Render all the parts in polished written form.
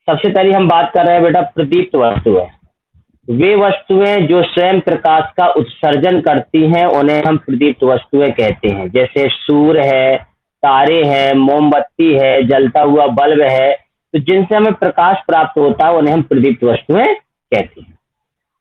सबसे पहले हम बात कर रहे हैं बेटा प्रदीप्त वस्तुएं। वे वस्तुएं जो स्वयं प्रकाश का उत्सर्जन करती हैं उन्हें हम प्रदीप्त वस्तुएं कहते हैं। जैसे सूर्य है, तारे हैं, मोमबत्ती है, जलता हुआ बल्ब है, तो जिनसे हमें प्रकाश प्राप्त होता है उन्हें हम प्रदीप्त वस्तुएं कहते हैं।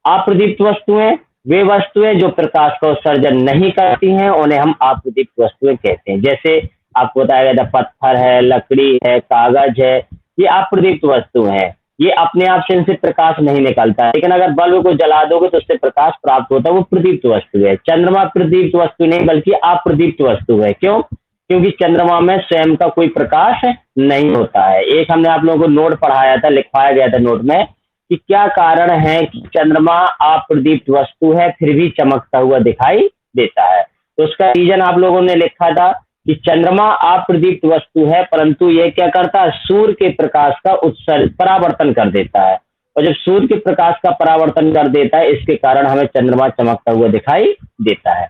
अप्रदीप्त वस्तुएं वे वस्तुएं जो प्रकाश का उत्सर्जन नहीं करती हैं उन्हें हम अप्रदीप्त वस्तुएं कहते हैं। जैसे आपको बताया गया था पत्थर है, लकड़ी है, कागज है, ये अप्रदीप्त वस्तु है। ये अपने आप से इनसे प्रकाश नहीं निकलता है, लेकिन अगर बल्ब को जला दोगे तो उससे प्रकाश प्राप्त होता है, वो प्रदीप्त वस्तु है। चंद्रमा प्रदीप्त वस्तु नहीं बल्कि अप्रदीप्त वस्तु है। क्यों? क्योंकि चंद्रमा में स्वयं का कोई प्रकाश नहीं होता है। एक हमने आप लोगों को नोट पढ़ाया था, लिखवाया गया था नोट में कि क्या कारण है कि चंद्रमा अप्रदीप्त वस्तु है फिर भी चमकता हुआ दिखाई देता है। तो उसका रीजन आप लोगों ने लिखा था कि चंद्रमा अप्रदीप्त वस्तु है, परंतु यह क्या करता है, सूर्य के प्रकाश का परावर्तन कर देता है। और जब सूर्य के प्रकाश का परावर्तन कर देता है, इसके कारण हमें चंद्रमा चमकता हुआ दिखाई देता है।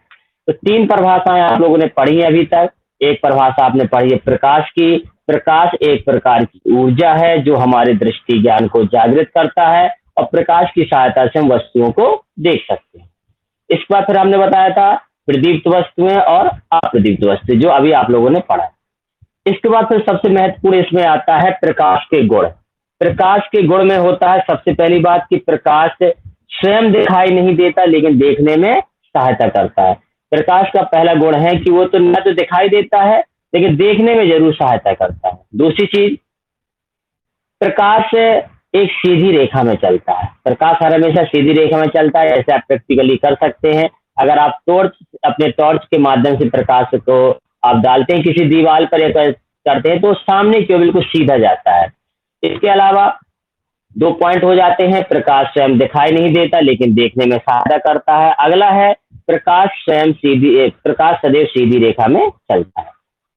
तो 3 परिभाषाएं आप लोगों ने पढ़ी है अभी तक। एक परिभाषा आपने पढ़ी है प्रकाश की। प्रकाश एक प्रकार की ऊर्जा है जो हमारे दृष्टि ज्ञान को जागृत करता है और प्रकाश की सहायता से हम वस्तुओं को देख सकते हैं। इसके बाद फिर हमने बताया था प्रदीप्त वस्तुएं और अप्रदीप्त वस्तुएं, जो अभी आप लोगों ने पढ़ा। इसके बाद फिर सबसे महत्वपूर्ण इसमें आता है प्रकाश के गुण। प्रकाश के गुण में होता है सबसे पहली बात कि प्रकाश स्वयं दिखाई नहीं देता लेकिन देखने में सहायता करता है। प्रकाश का पहला गुण है कि वो तो न तो दिखाई देता है लेकिन देखने में जरूर सहायता करता है। दूसरी चीज, प्रकाश एक सीधी रेखा में चलता है। प्रकाश हर हमेशा सीधी रेखा में चलता है। ऐसे आप प्रैक्टिकली कर सकते हैं। अगर आप अपने टॉर्च के माध्यम से प्रकाश को आप डालते हैं किसी दीवार पर या करते हैं तो सामने की ओर बिल्कुल सीधा जाता है। इसके अलावा 2 पॉइंट हो जाते हैं, प्रकाश स्वयं दिखाई नहीं देता लेकिन देखने में सहायता करता है। अगला है प्रकाश सदैव सीधी रेखा में चलता है।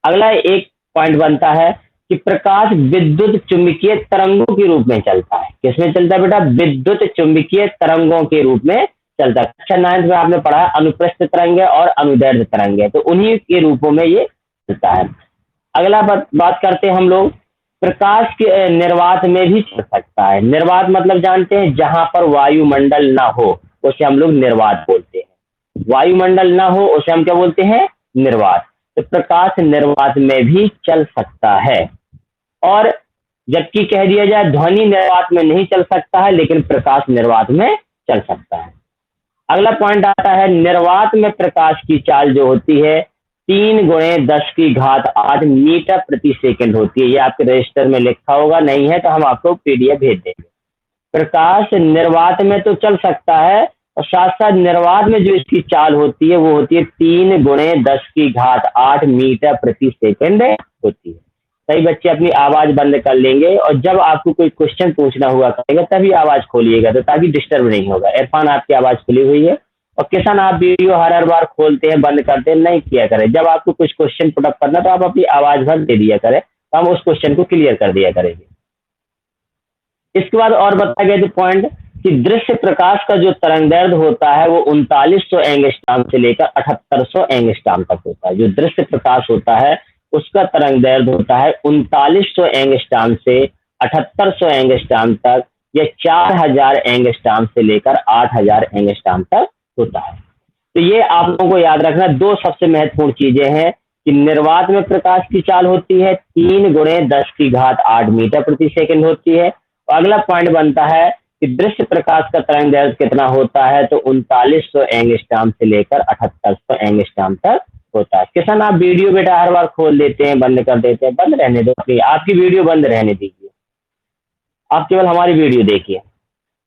अगला एक पॉइंट बनता है कि प्रकाश विद्युत चुंबकीय तरंगों के रूप में चलता है। किसमें चलता है बेटा? विद्युत चुंबकीय तरंगों के रूप में चलता है। कक्षा 9 में आपने पढ़ा अनुप्रस्थ तरंगे और अनुदैर्ध्य तरंगे, तो उन्हीं के रूपों में ये चलता है। अगला बात करते हैं हम लोग, प्रकाश के निर्वात में भी चल सकता है। निर्वात मतलब जानते हैं, जहां पर वायुमंडल ना हो उसे हम लोग निर्वात बोलते हैं। वायुमंडल ना हो उसे हम क्या बोलते हैं? निर्वात। तो प्रकाश निर्वात में भी चल सकता है। और जबकि कह दिया जाए ध्वनि निर्वात में नहीं चल सकता है लेकिन प्रकाश निर्वात में चल सकता है। अगला पॉइंट आता है निर्वात में प्रकाश की चाल जो होती है 3 गुणे 10 की घात 8 मीटर प्रति सेकंड होती है। ये आपके रजिस्टर में लिखा होगा, नहीं है तो हम आपको पीडीएफ भेज देंगे। प्रकाश निर्वात में तो चल सकता है और साथ साथ निर्वात में जो इसकी चाल होती है वो होती है 3 गुणे 10 की घात 8 मीटर प्रति सेकंड होती है। सही बच्चे अपनी आवाज बंद कर लेंगे और जब आपको कोई क्वेश्चन पूछना हुआ करेगा तभी आवाज खोलिएगा, तो ताकि डिस्टर्ब नहीं होगा। इरफान आपकी आवाज खुली हुई है और किसान आप वीडियो हर बार खोलते हैं बंद करते हैं, नहीं किया करें। जब आपको कुछ क्वेश्चन पुटअप करना तो आप अपनी आवाज भर दे दिया करें, तो हम उस क्वेश्चन को क्लियर कर दिया करेंगे। इसके बाद और बताया गया जो पॉइंट कि दृश्य प्रकाश का जो तरंगदैर्ध्य होता है वो 3900 एंगस्ट्रॉम से लेकर 7800 एंगस्ट्रॉम तक होता है। जो दृश्य प्रकाश होता है उसका तरंगदैर्ध्य होता है 3900 एंगस्ट्रॉम से 7800 एंगस्ट्रॉम तक, या 4000 एंगस्ट्रॉम से लेकर 8000 एंगस्ट्रॉम तक होता है। तो ये आप लोगों को याद रखना, 2 सबसे महत्वपूर्ण चीजें हैं कि निर्वात में प्रकाश की चाल होती है 3 गुणे 10 की घात 8 मीटर प्रति सेकंड होती है। और अगला पॉइंट बनता है कि दृश्य प्रकाश का तरंगदैर्ध्य कितना होता है, तो 3900 एंगस्ट्रॉम से लेकर 7800 एंगस्ट्रॉम तक होता है। किसान आप वीडियो बेटा हर बार खोल देते हैं बंद कर देते हैं, बंद रहने दो, आपकी वीडियो बंद रहने दीजिए, आप केवल हमारी वीडियो देखिए।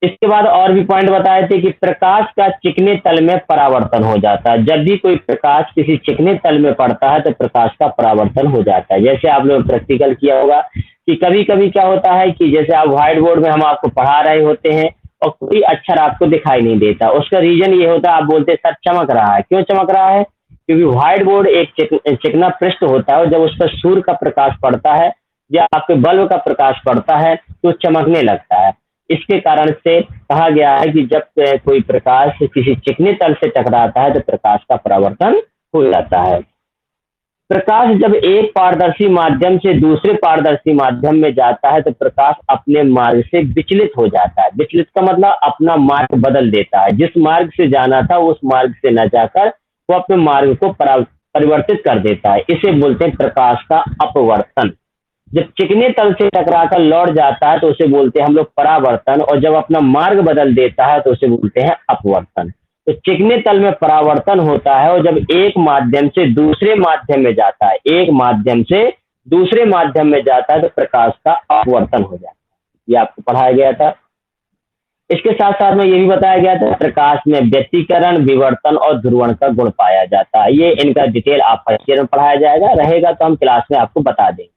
इसके बाद और भी पॉइंट बताए थे कि प्रकाश का चिकने तल में परावर्तन हो जाता है। जब भी कोई प्रकाश किसी चिकने तल में पड़ता है तो प्रकाश का परावर्तन हो जाता है। जैसे आप लोग प्रैक्टिकल किया होगा कि कभी कभी क्या होता है कि जैसे आप व्हाइट बोर्ड में हम आपको पढ़ा रहे होते हैं और कोई अक्षर आपको दिखाई नहीं देता, उसका रीजन ये होता है आप बोलते हैं सर चमक रहा है। क्यों चमक रहा है? क्योंकि व्हाइट बोर्ड एक चिकना पृष्ठ होता है और जब उस पर सूर्य का प्रकाश पड़ता है या आपके बल्ब का प्रकाश पड़ता है तो चमकने लगता है। इसके कारण से कहा गया है कि जब कोई प्रकाश किसी चिकने तल से टकराता है तो प्रकाश का परावर्तन हो जाता है। प्रकाश जब एक पारदर्शी माध्यम से दूसरे पारदर्शी माध्यम में जाता है तो प्रकाश अपने मार्ग से विचलित हो जाता है। विचलित का मतलब अपना मार्ग बदल देता है। जिस मार्ग से जाना था उस मार्ग से न जाकर वो अपने मार्ग को परिवर्तित कर देता है। इसे बोलते हैं प्रकाश का अपवर्तन। जब चिकने तल से टकराकर लौट जाता है तो उसे बोलते हैं हम लोग परावर्तन, और जब अपना मार्ग बदल देता है तो उसे बोलते हैं अपवर्तन। तो चिकने तल में परावर्तन होता है, और जब एक माध्यम से दूसरे माध्यम में जाता है, एक माध्यम से दूसरे माध्यम में जाता है तो प्रकाश का अपवर्तन हो जाता है। ये आपको पढ़ाया गया था। इसके साथ साथ में ये भी बताया गया था प्रकाश में व्यतिकरण, विवर्तन और ध्रुवण का गुण पाया जाता है। ये इनका डिटेल आप फर्स्ट ईयर में पढ़ाया जाएगा, रहेगा तो हम क्लास में आपको बता देंगे।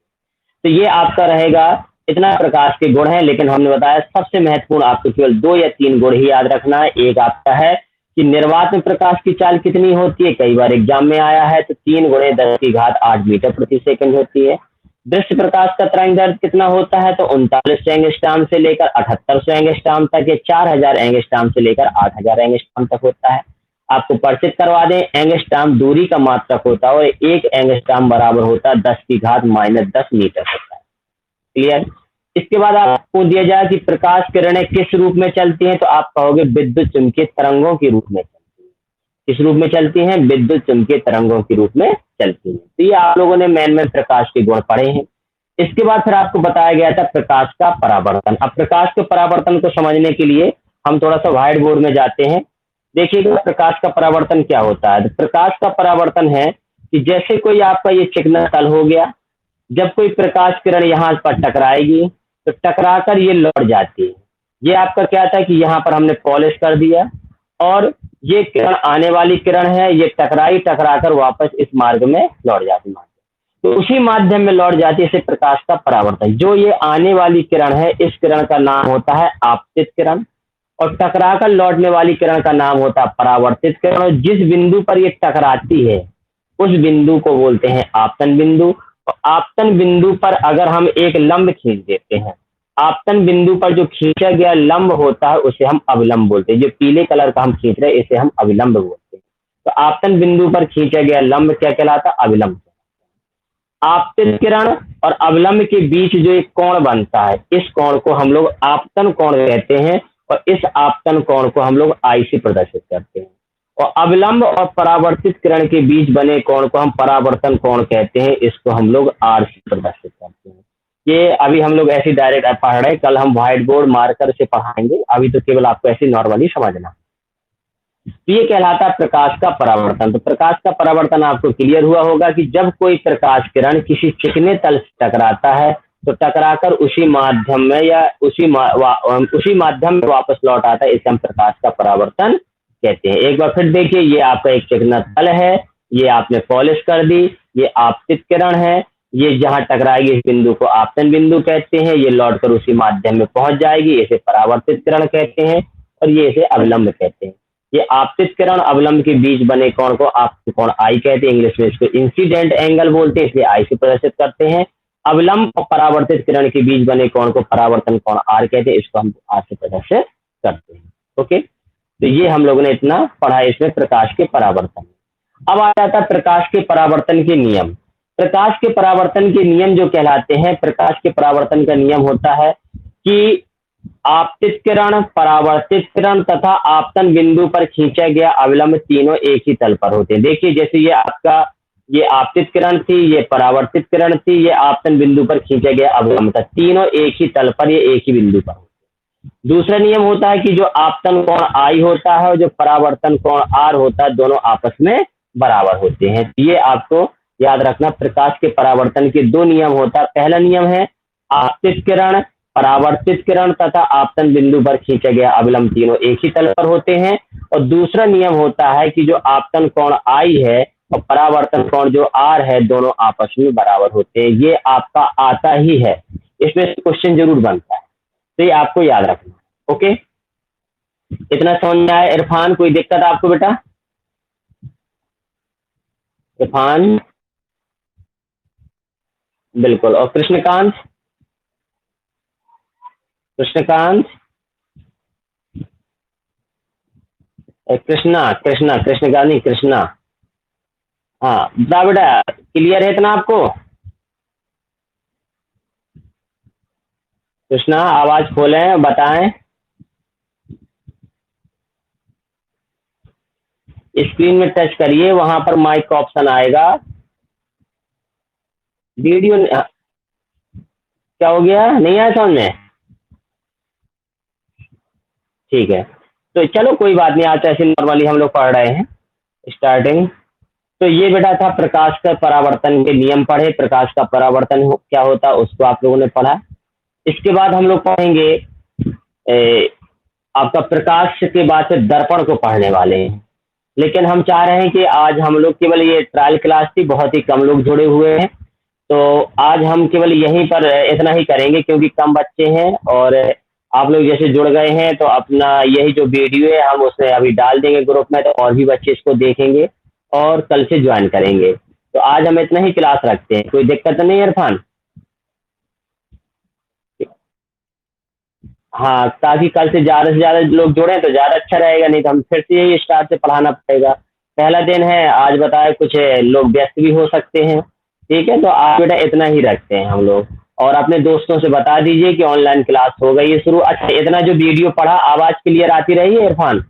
तो ये आपका रहेगा, इतना प्रकाश के गुण है, लेकिन हमने बताया सबसे महत्वपूर्ण आपको केवल 2 या 3 गुण ही याद रखना है। एक आपका है कि निर्वात में प्रकाश की चाल कितनी होती है, कई बार एग्जाम में आया है, तो 3 गुणे 10⁸ मीटर प्रति सेकंड होती है। दृश्य प्रकाश का तरंग दैर्ध्य कितना होता है, तो 39 एंगस्ट्रॉम से लेकर 7800 एंगस्ट्रॉम तक, ये 4000 एंगस्ट्रॉम से लेकर 8000 एंगस्ट्रॉम तक होता है। आपको परिचित करवा दें, एंगस्ट्रॉम दूरी का मात्रक होता है और 1 एंगस्ट्रॉम बराबर होता है 10⁻−10 मीटर होता है। क्लियर। इसके बाद आपको दिया जाए कि प्रकाश किरणें किस रूप में चलती हैं, तो आप कहोगे विद्युत चुम्बकीय तरंगों के रूप में चलती हैं। किस रूप में चलती हैं, विद्युत चुम्बकीय तरंगों के रूप में चलती हैं। तो ये आप लोगों ने मेन में प्रकाश के गुण पढ़े हैं। इसके बाद फिर आपको बताया गया था प्रकाश का परावर्तन। अब प्रकाश के परावर्तन को समझने के लिए हम थोड़ा सा व्हाइट बोर्ड में जाते हैं। देखिएगा प्रकाश का परावर्तन क्या होता है। तो प्रकाश का परावर्तन है कि जैसे कोई आपका ये चिकना तल हो गया, जब कोई प्रकाश किरण यहाँ पर टकराएगी तो टकराकर ये लौट जाती है। ये आपका क्या था कि यहाँ पर हमने पॉलिश कर दिया, और ये किरण आने वाली किरण है, ये टकराकर वापस इस मार्ग में लौट जाती है, तो उसी माध्यम में लौट जाती है। इसे प्रकाश का परावर्तन। जो ये आने वाली किरण है, इस किरण का नाम होता है आपतित किरण, और टकराकर लौटने वाली किरण का नाम होता है परावर्तित किरण। और जिस बिंदु पर ये टकराती है उस बिंदु को बोलते हैं आपतन बिंदु। तो आपतन बिंदु पर अगर हम एक लंब खींच देते हैं, आपतन बिंदु पर जो खींचा गया लंब होता है उसे हम अविलंब बोलते हैं। जो पीले कलर का हम खींच रहे हैं इसे हम अविलंब बोलते हैं। तो आपतन बिंदु पर खींचा गया लंब क्या कहलाता है, अविलंब। आपतित किरण और अवलंब के बीच जो एक कोण बनता है, इस कोण को हम लोग आपतन कोण कहते हैं, और इस आपतन कोण को हम लोग आई से प्रदर्शित करते हैं। और अवलंब और परावर्तित किरण के बीच बने कोण को हम परावर्तन कोण कहते हैं, इसको हम लोग आर से प्रदर्शित करते हैं। ये अभी हम लोग ऐसे डायरेक्ट पढ़ रहे हैं, कल हम व्हाइट बोर्ड मार्कर से पढ़ाएंगे, अभी तो केवल आपको ऐसे नॉर्मली समझना। तो ये कहलाता है प्रकाश का परावर्तन। तो प्रकाश का परावर्तन आपको क्लियर हुआ होगा कि जब कोई प्रकाश किरण किसी चिकने तल से टकराता है तो टकराकर उसी माध्यम में या उसी माध्यम में वापस लौट आता है, इसे हम प्रकाश का परावर्तन कहते हैं। एक बार फिर देखिए, ये आपका एक चिकना तल है, ये आपने पॉलिश कर दी, ये आपतित किरण है, ये जहां टकराएगी इस बिंदु को आपतन बिंदु कहते हैं, ये लौटकर उसी माध्यम में पहुंच जाएगी, इसे परावर्तित किरण कहते हैं, और ये इसे अवलंब कहते हैं। ये आपतित किरण अवलंब के बीच बने कोण को आपतित कोण आई कहते हैं। इंग्लिश में इसको इंसिडेंट एंगल बोलते हैं, इसलिए आई से प्रदर्शित करते हैं। अवलंब और परावर्तित किरण के बीच बने कोण को परावर्तन कोण आर कहते हैं, इसको हम आर से प्रदर्शित करते हैं। ओके, तो ये हम लोगों ने इतना पढ़ा इसमें प्रकाश के परावर्तन। अब आ जाता है प्रकाश के परावर्तन के नियम। प्रकाश के परावर्तन के नियम जो कहलाते हैं, प्रकाश के परावर्तन का नियम होता है कि आपतित किरण, परावर्तित किरण तथा आपतन बिंदु पर खींचा गया अवलंब तीनों एक ही तल पर होते हैं। देखिए, जैसे ये आपका ये आपतित किरण थी, ये परावर्तित किरण थी, ये आपतन बिंदु पर खींचा गया अवलंब था, तीनों एक ही तल पर, ये एक ही बिंदु पर होते हैं। दूसरा नियम होता है कि जो आपतन कोण आई होता है और जो परावर्तन कोण आर होता है, दोनों आपस में बराबर होते हैं। ये आपको याद रखना, प्रकाश के परावर्तन के 2 नियम होता है। पहला नियम है आपतित किरण, परावर्तित किरण तथा आपतन बिंदु पर खींचा गया अवलंब तीनों एक ही तल पर होते हैं। और दूसरा नियम होता है कि जो आपतन कोण आई है और परावर्तन कोण जो आर है, दोनों आपस में बराबर होते हैं। ये आपका आता ही है, इसमें क्वेश्चन जरूर बनता है, तो ये आपको याद रखना। ओके, इतना समझ में आया? इरफान, कोई दिक्कत आपको बेटा? इरफान, बिल्कुल। और कृष्णकांत, कृष्णकांत, कृष्णा, कृष्णा, कृष्णकांत नहीं, कृष्णा। हाँ बता बेटा, क्लियर है इतना आपको? कृष्णा आवाज खोलें, बताएं। स्क्रीन में टच करिए, वहां पर माइक का ऑप्शन आएगा। वीडियो क्या हो गया, नहीं आया समझ में? ठीक है, तो चलो कोई बात नहीं, आज ऐसे नॉर्मली हम लोग पढ़ रहे हैं स्टार्टिंग। तो ये बेटा था प्रकाश का परावर्तन के नियम पढ़े, प्रकाश का परावर्तन क्या होता है उसको आप लोगों ने पढ़ा। इसके बाद हम लोग पढ़ेंगे आपका प्रकाश के बाद से दर्पण को पढ़ने वाले हैं। लेकिन हम चाह रहे हैं कि आज हम लोग केवल, ये ट्रायल क्लास थी, बहुत ही कम लोग जुड़े हुए हैं, तो आज हम केवल यहीं पर इतना ही करेंगे क्योंकि कम बच्चे हैं और आप लोग जैसे जुड़ गए हैं तो अपना यही जो वीडियो है हम उसे अभी डाल देंगे ग्रुप में, तो और भी बच्चे इसको देखेंगे और कल से ज्वाइन करेंगे। तो आज हम इतना ही क्लास रखते हैं, कोई दिक्कत नहीं है इरफान? हाँ, ताकि कल से ज़्यादा लोग जुड़ें तो ज़्यादा अच्छा रहेगा, नहीं तो हम फिर से यही स्टार्ट से पढ़ाना पड़ेगा। पहला दिन है, आज बताए कुछ लोग व्यस्त भी हो सकते हैं। ठीक है, तो आज बेटा इतना ही रखते हैं हम लोग, और अपने दोस्तों से बता दीजिए कि ऑनलाइन क्लास हो गई है शुरू। अच्छा, इतना जो वीडियो पढ़ा आवाज़ क्लियर आती रही है इरफान?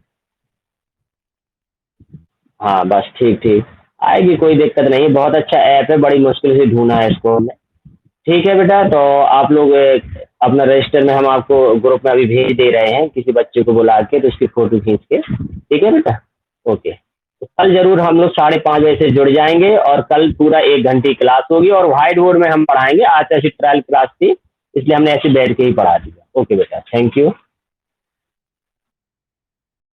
हाँ बस ठीक ठीक, आएगी, कोई दिक्कत नहीं, बहुत अच्छा ऐप है, बड़ी मुश्किल से ढूंढा है इसको हमने। ठीक है बेटा, तो आप लोग अपना रजिस्टर में, हम आपको ग्रुप में अभी भेज दे रहे हैं किसी बच्चे को बुला के, तो उसकी फोटो खींच के। ठीक है बेटा, ओके। तो कल जरूर हम लोग 5:30 बजे से जुड़ जाएंगे और कल पूरा 1 घंटे क्लास होगी और व्हाइट बोर्ड में हम पढ़ाएंगे। आज ऐसी ट्रायल क्लास थी इसलिए हमने ऐसे बैठ के ही पढ़ा दिया। ओके बेटा, थैंक यू।